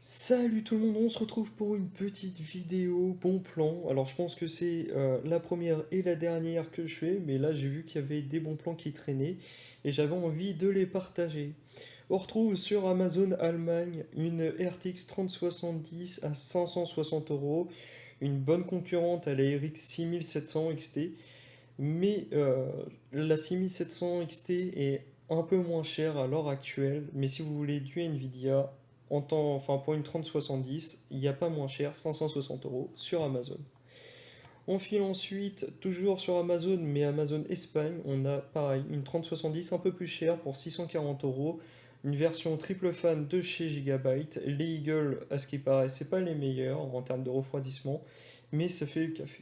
Salut tout le monde, on se retrouve pour une petite vidéo bon plan. Alors je pense que c'est la première et la dernière que je fais, mais là j'ai vu qu'il y avait des bons plans qui traînaient et j'avais envie de les partager. On retrouve sur Amazon Allemagne une RTX 3070 à 560 euros, une bonne concurrente à la RX 6700 XT, mais la 6700 XT est un peu moins chère à l'heure actuelle, mais si vous voulez du Nvidia, enfin pour une 3070, il n'y a pas moins cher, 560 euros sur Amazon. On file ensuite, toujours sur Amazon, mais Amazon Espagne, on a pareil, une 3070 un peu plus chère pour 640 euros, une version triple fan de chez Gigabyte. Les Eagle, à ce qui paraît, c'est pas les meilleurs en termes de refroidissement, mais ça fait le café.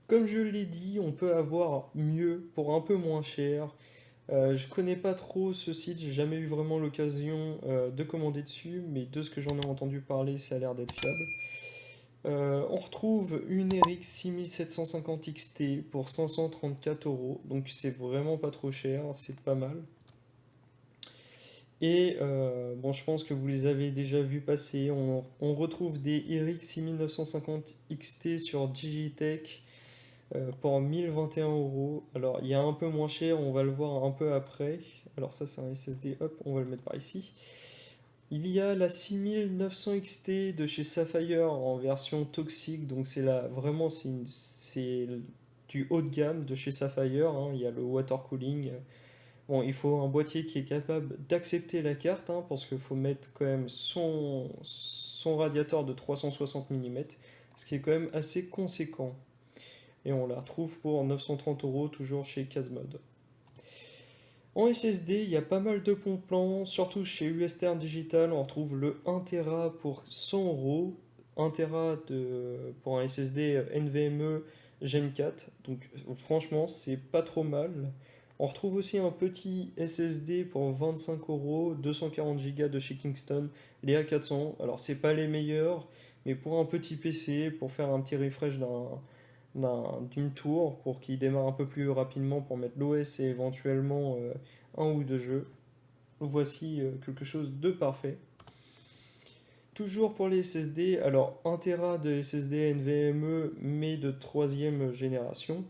Comme je l'ai dit, on peut avoir mieux pour un peu moins cher. Je connais pas trop ce site, j'ai jamais eu vraiment l'occasion de commander dessus, mais de ce que j'en ai entendu parler, ça a l'air d'être fiable. On retrouve une RX 6750 XT pour 534 euros, donc c'est vraiment pas trop cher, c'est pas mal. Et bon, je pense que vous les avez déjà vus passer. On retrouve des RX 6950 XT sur Digitech pour 1021 euros. Alors, il y a un peu moins cher, on va le voir un peu après. Alors, ça, c'est un SSD, hop, on va le mettre par ici. Il y a la 6900 XT de chez Sapphire en version toxique, donc vraiment c'est du haut de gamme de chez Sapphire, hein. Il y a le water cooling. Bon, il faut un boîtier qui est capable d'accepter la carte, hein, parce qu'il faut mettre quand même son radiateur de 360 mm, ce qui est quand même assez conséquent. Et on la retrouve pour 930 euros, toujours chez Casmod. En SSD, il y a pas mal de bons plans, surtout chez Western Digital, on retrouve le 1 Tera pour 100 euros, 1 Tera pour un SSD NVMe Gen 4, donc franchement c'est pas trop mal. On retrouve aussi un petit SSD pour 25 euros, 240 Go de chez Kingston, les A400. Alors c'est pas les meilleurs, mais pour un petit PC, pour faire un petit refresh d'une tour pour qu'il démarre un peu plus rapidement pour mettre l'OS et éventuellement un ou deux jeux. Voici quelque chose de parfait. Toujours pour les SSD, alors 1 Tera de SSD NVMe mais de troisième génération,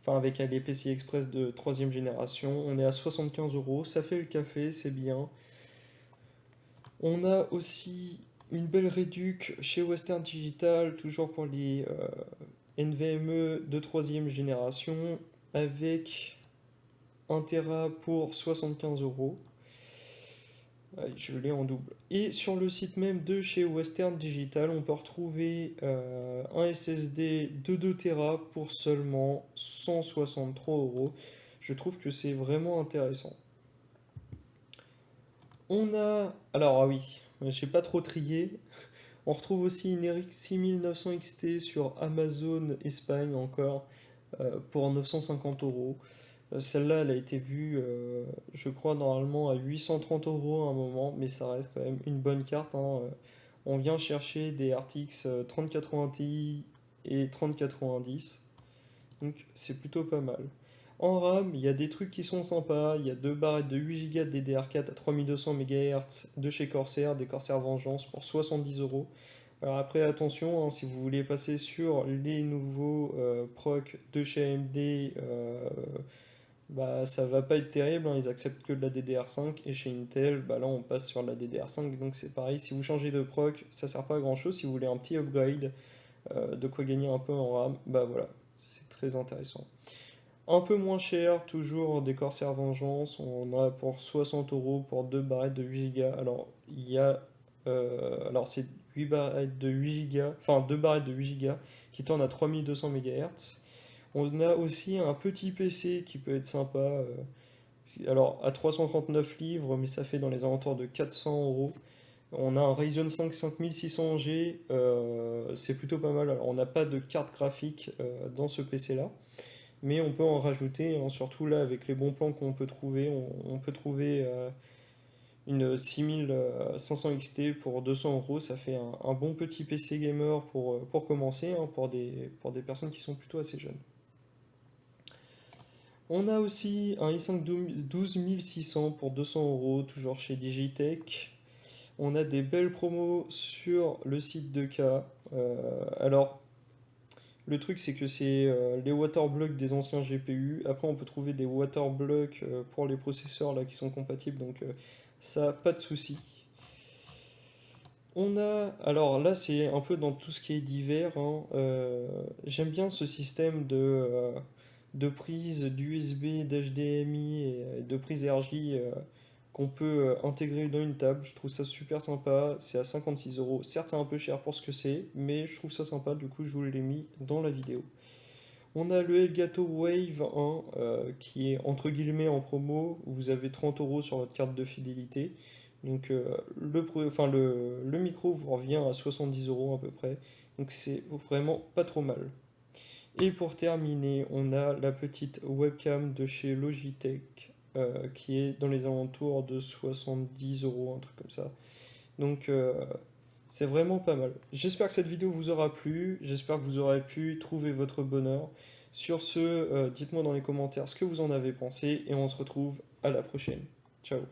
enfin avec les PCI Express de troisième génération, on est à 75 euros, ça fait le café, c'est bien. On a aussi une belle réduc chez Western Digital, toujours pour les NVMe de troisième génération, avec 1 Tera pour 75 euros. Je l'ai en double. Et sur le site même de chez Western Digital, on peut retrouver un SSD de 2 Tera pour seulement 163 euros. Je trouve que c'est vraiment intéressant. On a. Alors, ah oui, j'ai pas trop trié. On retrouve aussi une RX 6900 XT sur Amazon Espagne encore pour 950 euros. Celle-là, elle a été vue, je crois, normalement à 830 euros à un moment, mais ça reste quand même une bonne carte, hein. On vient chercher des RTX 3080 Ti et 3090, donc c'est plutôt pas mal. En RAM, il y a des trucs qui sont sympas. Il y a deux barrettes de 8 Go de DDR4 à 3200 MHz de chez Corsair, des Corsair Vengeance pour 70 euros. Alors après, attention, hein, si vous voulez passer sur les nouveaux procs de chez AMD, bah ça va pas être terrible, hein, ils acceptent que de la DDR5 et chez Intel, bah là on passe sur la DDR5, donc c'est pareil, si vous changez de proc, ça sert pas à grand chose. Si vous voulez un petit upgrade, de quoi gagner un peu en RAM, bah voilà, c'est très intéressant. Un peu moins cher, toujours des Corsair Vengeance, on en a pour 60 euros pour deux barrettes de 8 Go. Alors il y a, alors c'est 8 barrettes de 8 Go, enfin deux barrettes de 8 Go qui tournent à 3200 MHz. On a aussi un petit PC qui peut être sympa. Alors à 339 livres, mais ça fait dans les alentours de 400 euros. On a un Ryzen 5 5600G, c'est plutôt pas mal. Alors on n'a pas de carte graphique dans ce PC-là, mais on peut en rajouter, hein, surtout là avec les bons plans qu'on peut trouver. On peut trouver une 6500 XT pour 200 euros. Ça fait un bon petit PC gamer pour commencer, hein, pour des personnes qui sont plutôt assez jeunes. On a aussi un i5 12600 pour 200 euros, toujours chez Digitech. On a des belles promos sur le site de K. Alors, le truc, c'est que c'est les waterblocks des anciens GPU. Après, on peut trouver des waterblocks pour les processeurs là, qui sont compatibles. Donc, ça, pas de souci. On a, alors là, c'est un peu dans tout ce qui est divers, hein. J'aime bien ce système de prise d'USB, d'HDMI et de prise RJ qu'on peut intégrer dans une table. Je trouve ça super sympa. C'est à 56 euros. Certes, c'est un peu cher pour ce que c'est, mais je trouve ça sympa. Du coup, je vous l'ai mis dans la vidéo. On a le Elgato Wave 1 qui est entre guillemets en promo. Vous avez 30 euros sur votre carte de fidélité. Donc le micro vous revient à 70 euros à peu près. Donc c'est vraiment pas trop mal. Et pour terminer, on a la petite webcam de chez Logitech qui est dans les alentours de 70 euros, un truc comme ça. Donc c'est vraiment pas mal. J'espère que cette vidéo vous aura plu. J'espère que vous aurez pu trouver votre bonheur. Sur ce, dites-moi dans les commentaires ce que vous en avez pensé et on se retrouve à la prochaine. Ciao.